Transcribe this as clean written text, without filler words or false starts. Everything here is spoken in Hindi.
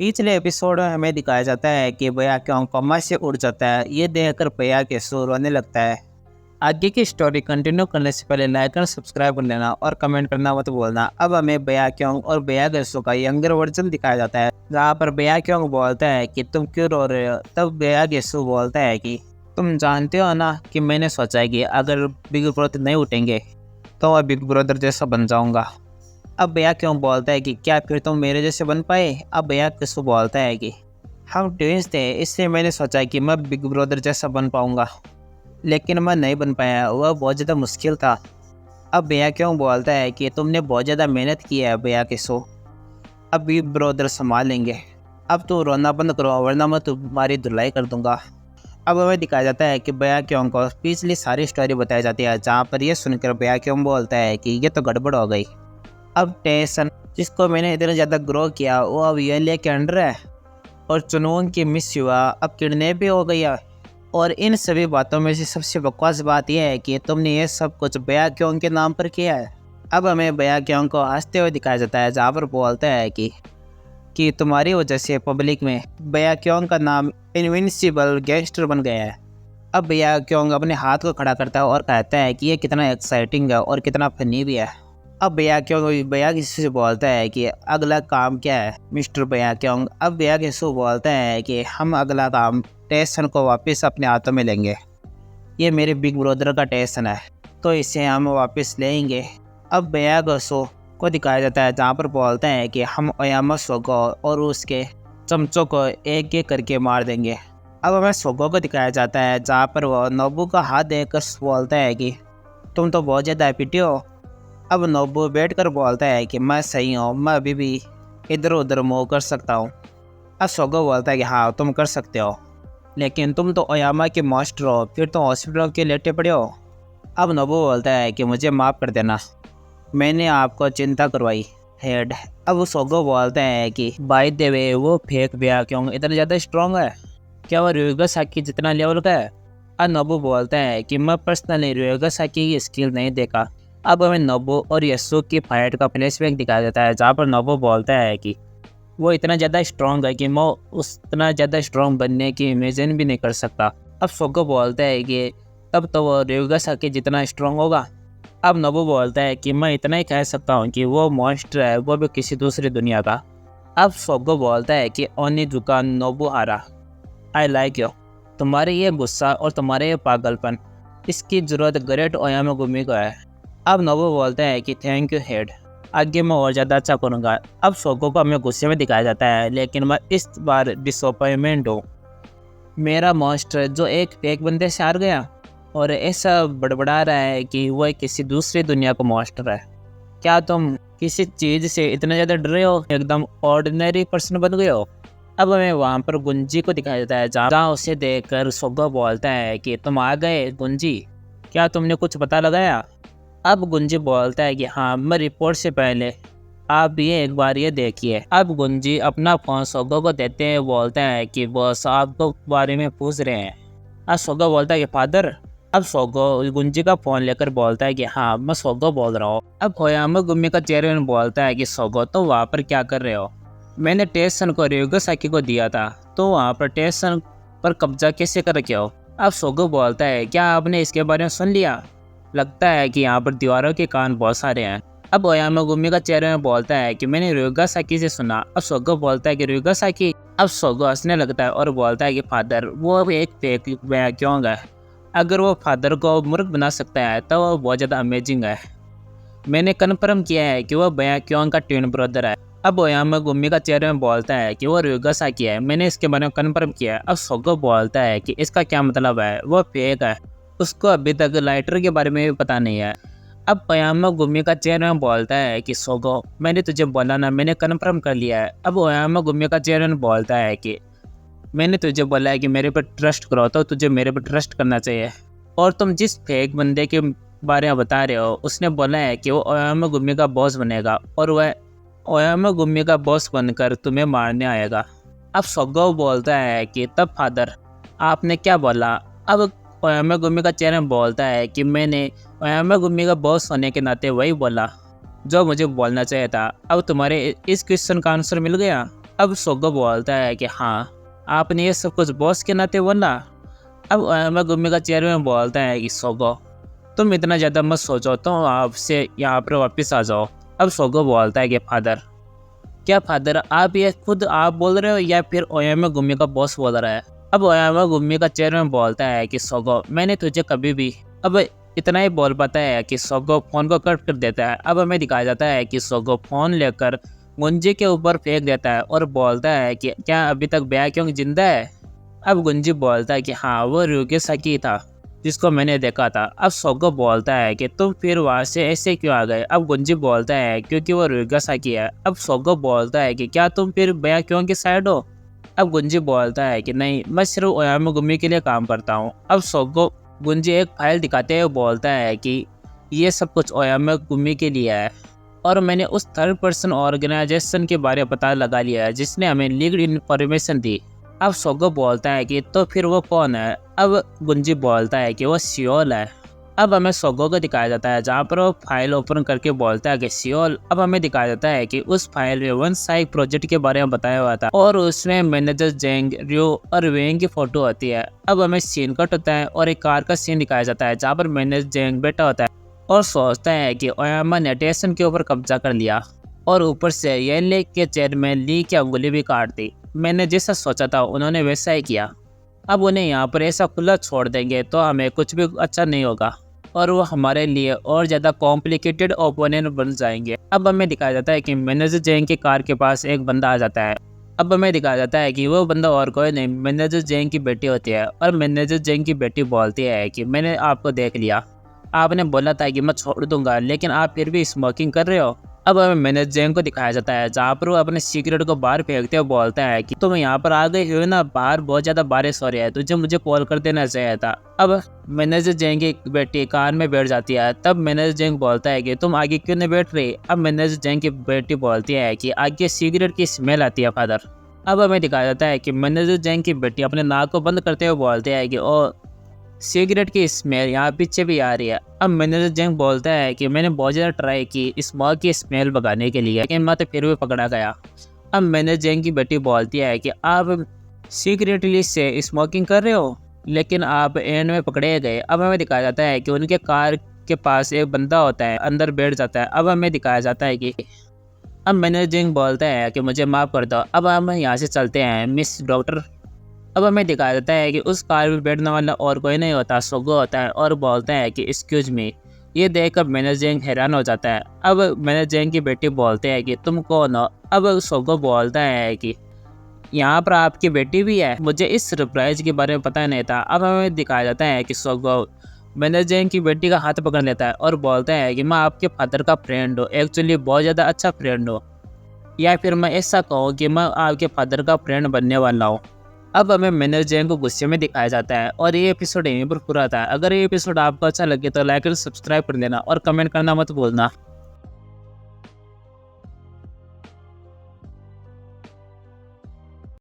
पिछले एपिसोड में हमें दिखाया जाता है कि भैया क्यों कोमा से उड़ जाता है। ये देखकर भैया के सो रोने लगता है। आगे की स्टोरी कंटिन्यू करने से पहले लाइक और सब्सक्राइब कर लेना और कमेंट करना मत भूलना। अब हमें भैया क्यों और भैया गेसो का यंगर वर्जन दिखाया जाता है, जहाँ पर भैया क्यों बोलता है कि तुम क्यों रो रहे हो। तब भैया गेसो बोलता है कि तुम जानते हो ना कि मैंने सोचा है कि अगर बिग ब्रदर नहीं उठेंगे तो मैं बिग ब्रदर जैसा बन जाऊंगा। अब भैया क्यों बोलता है कि क्या फिर तुम मेरे जैसे बन पाए। अब भैया किसको बोलता है कि हम ट्विंस थे, इसलिए मैंने सोचा है कि मैं बिग ब्रदर जैसा बन पाऊंगा, लेकिन मैं नहीं बन पाया, वह बहुत ज़्यादा मुश्किल था। अब भैया क्यों बोलता है कि तुमने बहुत ज़्यादा मेहनत की है भैया किसो, अब बिग ब्रदर संभाल लेंगे। अब तो रोना बंद करो वरना मैं तुम्हारी धुलाई कर दूंगा। अब हमें दिखाया जाता है कि भैया क्यों को पिछली सारी स्टोरी बताई जाती है, जहाँ पर यह सुनकर भैया क्यों बोलता है कि ये तो गड़बड़ हो गई। अब टेंशन जिसको मैंने इतना ज़्यादा ग्रो किया वो अब ये के अंडर है, और जुनून की मिस हुआ अब किडनैप भी हो गया। और इन सभी बातों में से सबसे बकवास बात यह है कि तुमने ये सब कुछ भैया क्यों के नाम पर किया है। अब हमें भैया क्यों को हंसते हुए दिखाया जाता है, जहाँ पर बोलता है कि तुम्हारी वजह से पब्लिक में भैया क्यों का नाम इनविंसिबल गैंगस्टर बन गया है। अब भैया क्यों अपने हाथ को खड़ा करता है और कहता है कि ये कितना एक्साइटिंग है और कितना फनी भी है। अब भैया क्यों भैया किसी से बोलता है कि अगला काम क्या है मिस्टर भैया क्यों। अब भैया किसी से बोलता है कि हम अगला काम टेंशन को वापस अपने हाथों में लेंगे। ये मेरे बिग ब्रदर का टेंशन है तो इसे हम वापस लेंगे। अब भैया गसो को दिखाया जाता है, जहाँ पर बोलते हैं कि हम ओयामा सोगो और उसके चमचों को एक एक करके मार देंगे। अब हमें सोगो को दिखाया जाता है, जहाँ पर वो नोबू का हाथ देखकर बोलता है कि तुम तो बहुत ज़्यादा हैप्पी हो। अब नोबू बैठकर बोलता है कि मैं सही हूँ, मैं अभी भी इधर उधर मूव कर सकता हूँ। अब सोगो बोलता है कि हाँ तुम कर सकते हो, लेकिन तुम तो ओयामा के मास्टर हो, फिर तो हॉस्पिटल के लेटे पड़े हो। अब नोबू बोलता है कि मुझे माफ़ कर देना, मैंने आपको चिंता करवाई हेड। अब सोगो बोलता है कि बाय द वे वो फेक भैया क्यों इतना ज़्यादा स्ट्रॉन्ग है, क्या वो ryuga साकी जितना लेवल का है। अब नोबू बोलता है कि मैं पर्सनली ryuga साकी की स्किल नहीं देखा। अब हमें नोबू और यसु की फाइट का फ्लैशबैक दिखाया जाता है, जहाँ पर नोबू बोलता है कि वो इतना ज़्यादा स्ट्रॉन्ग है कि मैं उतना ज़्यादा स्ट्रॉन्ग बनने की इमेजिन भी नहीं कर सकता। अब सोगो बोलता है कि तब तो वो ryuga साकी जितना स्ट्रॉन्ग होगा। अब नोबू बोलता है कि मैं इतना ही कह सकता हूँ कि वो मॉन्स्टर है, वो भी किसी दूसरी दुनिया का। अब सोगो बोलता है कि ओनिजुका नोबुहारा, आई लाइक यू, तुम्हारे ये गुस्सा और तुम्हारे ये पागलपन, इसकी ज़रूरत ग्रेट ओयामागुमी को है। अब नोबू बोलता है कि थैंक यू हेड, आगे मैं और ज़्यादा अच्छा करूँगा। अब सोगो को हमें गुस्से में दिखाया जाता है, लेकिन मैं इस बार डिसअपॉइंटमेंट हूँ। मेरा मॉन्स्टर जो एक फेक बंदे से हार गया और ऐसा बड़बड़ा रहा है कि वह किसी दूसरी दुनिया का मॉन्स्टर है। क्या तुम किसी चीज़ से इतना ज़्यादा डरे हो, एकदम ऑर्डिनरी पर्सन बन गए हो। अब हमें वहाँ पर गुंजी को दिखाया जाता है, जहाँ उसे देखकर सोगो बोलता है कि तुम आ गए गुंजी, क्या तुमने कुछ पता लगाया। अब गुंजी बोलता है कि हाँ, मैं रिपोर्ट से पहले आप ये एक बार ये देखिए। अब गुंजी अपना फ़ोन सोगो को देते हैं, बोलता है कि बॉस आपको बारे में पूछ रहे हैं। अब सोगो बोलता है कि फादर। अब सोगो गुंजी का फ़ोन लेकर बोलता है कि हाँ मैं सोगो बोल रहा हूँ। अब ओयामागुमी का चेयरमैन बोलता है कि सोगो तो वहाँ पर क्या कर रहे हो, मैंने टेंशन को ryuga साकी को दिया था, तो वहाँ पर टेंशन पर कब्जा कैसे कर रखे हो। अब सोगो बोलता है क्या आपने इसके बारे में सुन लिया, लगता है कि यहाँ पर दीवारों के कान बहुत सारे हैं। अब ओयामागुमी का चेहरे बोलता है कि मैंने ryuga साकी से सुना। अब सोगो बोलता है कि ryuga साकी। अब सोगो हंसने लगता है और बोलता है कि फादर वो एक फेक भैया क्यों है, अगर वो फादर को मूर्ख बना सकता है तो वो बहुत ज़्यादा अमेजिंग है। मैंने कन्फर्म किया है कि वो भैया क्यों का ट्विन ब्रदर है। अब ओयामागुमी का चेहरे में बोलता है कि वो ryuga साकी है, मैंने इसके बारे में कन्फर्म किया है। अब सोगो बोलता है कि इसका क्या मतलब है, वो फेक है, उसको अभी तक लाइटर के बारे में भी पता नहीं है। अब ओयामागुमी का चेहरे में बोलता है कि सोगो मैंने तुझे बोला ना, मैंने कन्फर्म कर लिया है। अब ओयामागुमी का चेहरे में बोलता है कि मैंने तुझे बोला है कि मेरे पर ट्रस्ट करो, तो तुझे मेरे पर ट्रस्ट करना चाहिए। और तुम जिस फेक बंदे के बारे में बता रहे हो, उसने बोला है कि वो ओयामागुमी का बॉस बनेगा और वह ओयामागुमी का बॉस बनकर तुम्हें मारने आएगा। अब सोगो बोलता है कि तब फादर आपने क्या बोला। अब ओयामागुमी का चेहरा बोलता है कि मैंने ओयामागुमी का बॉस होने के नाते वही बोला जो मुझे बोलना चाहिए था। अब तुम्हारे इस क्वेश्चन का आंसर मिल गया। अब सोगो बोलता है कि हाँ, आपने ये सब कुछ बॉस के नाते बोला। अब ओयामागुमी का चेयरमैन बोलता है कि सोगो, तुम इतना ज़्यादा मत सोचो, तो आपसे यहाँ पर वापस आ जाओ। अब सोगो बोलता है कि फादर, क्या फादर आप ये खुद आप बोल रहे हो या फिर ओयामागुमी का बॉस बोल रहा है? अब ओयामागुमी का चेयरमैन बोलता है कि सोगो, मैंने तुझे कभी भी अब इतना ही बोल पाता है कि सोगो फ़ोन को कट कर देता है। अब हमें दिखाया जाता है कि सोगो फ़ोन लेकर गुंजी के ऊपर फेंक देता है और बोलता है कि क्या अभी तक बयाक्योंग जिंदा है? अब गुंजी बोलता है कि हाँ, वो ryuge saki था जिसको मैंने देखा था। अब सोगो बोलता है कि तुम फिर वहाँ से ऐसे क्यों आ गए? अब गुंजी बोलता है क्योंकि वो ryuge saki है। अब सोगो बोलता है कि क्या तुम फिर बयाक्योंग की साइड हो? अब गुंजी बोलता है कि नहीं, मैं सिर्फ ओयामागुमी के लिए काम करता हूँ। अब सोगो गुंजी एक फाइल दिखाते हुए बोलता है कि ये सब कुछ ओयामागुमी के लिए है और मैंने उस थर्ड पर्सन ऑर्गेनाइजेशन के बारे में पता लगा लिया है जिसने हमें लीक्ड इन्फॉर्मेशन दी। अब सोगो बोलता है कि तो फिर वो कौन है? अब गुंजी बोलता है कि वो सियोल है। अब हमें सोगो को दिखाया जाता है जहाँ पर वो फाइल ओपन करके बोलता है कि सियोल। अब हमें दिखाया जाता है कि उस फाइल में वन साइक प्रोजेक्ट के बारे में बताया हुआ था और उसमें मैनेजर जेंग, रयो और वेंग की फोटो होती है। अब हमें सीन कट होता है और एक कार का सीन दिखाया जाता है जहाँ पर मैनेजर जेंग बैठा होता है और सोचता है कि ओयामा ने टेशन के ऊपर कब्जा कर लिया और ऊपर से येनले के चेयरमैन ली की अंगुली भी काट दी। मैंने जैसा सोचा था उन्होंने वैसा ही किया। अब उन्हें यहाँ पर ऐसा खुला छोड़ देंगे तो हमें कुछ भी अच्छा नहीं होगा और वो हमारे लिए और ज़्यादा कॉम्प्लिकेटेड ओपोनेंट बन जाएंगे। अब हमें दिखाया जाता है कि मैनेजर जेंग की कार के पास एक बंदा आ जाता है। अब हमें दिखाया जाता है कि वो बंदा और कोई नहीं, मैनेजर जेंग की बेटी होती है और मैनेजर जेंग की बेटी बोलती है कि मैंने आपको देख लिया, आपने बोला था कि मैं छोड़ दूंगा लेकिन आप फिर भी स्मोकिंग कर रहे हो। अब हमें मैनेजर जेंग को दिखाया जाता है जहाँ पर वो अपने सिगरेट को बाहर फेंकते हुए बोलता है कि तुम यहाँ पर आ गई हो ना, बाहर बहुत ज़्यादा बारिश हो रही है, तुझे मुझे कॉल कर देना चाहिए था। अब मैनेजर जेंग की बेटी कार में बैठ जाती है। तब मैनेजर जेंग बोलता है कि तुम आगे क्यों नहीं बैठ रही? अब मैनेजर जेंग की बेटी बोलती है कि आगे सिगरेट की स्मेल आती है फादर। अब हमें दिखाया जाता है कि मैनेजर जेंग की बेटी अपने नाक को बंद करते हुए बोलते हैं कि ओ, सिगरेट की स्मेल यहाँ पीछे भी आ रही है। अब मैनेजर जेंग बोलता है कि मैंने बहुत ज़्यादा ट्राई की स्मोक की स्मेल भगाने के लिए लेकिन मैं तो फिर भी पकड़ा गया। अब मैनेजर जेंग की बेटी बोलती है कि आप सीक्रेटली से स्मोकिंग कर रहे हो लेकिन आप एंड में पकड़े गए। अब हमें दिखाया जाता है कि उनके कार के पास एक बंदा होता है, अंदर बैठ जाता है। अब हमें दिखाया जाता है कि अब मैनेजर जेंग बोलता है कि मुझे माफ़ कर दो, अब हम यहाँ से चलते हैं मिस डॉक्टर। अब हमें दिखाया जाता है कि उस कार में बैठने वाला और कोई नहीं होता, सोगो होता है और बोलता है कि एक्सक्यूज मी। ये देखकर मैनेजर जेंग हैरान हो जाता है। अब मैनेजर जेंग की बेटी बोलते हैं कि तुम कौन हो? अब सोगो बोलता है कि यहाँ पर आपकी बेटी भी है, मुझे इस सरप्राइज के बारे में पता नहीं था। अब हमें दिखाया जाता है कि सोगो मैनेजर जेंग की बेटी का हाथ पकड़ लेता है और बोलता है कि मैं आपके फादर का फ्रेंड हूँ, एक्चुअली बहुत ज़्यादा अच्छा फ्रेंड हूँ, या फिर मैं ऐसा कहूँ कि मैं आपके फादर का फ्रेंड बनने वाला हूँ। अब हमें मैनेजर जेंग को गुस्से में दिखाया जाता है और ये एपिसोड यहीं पर पूरा था। अगर ये एपिसोड आपको अच्छा लगे तो लाइक और सब्सक्राइब कर देना और कमेंट करना मत भूलना।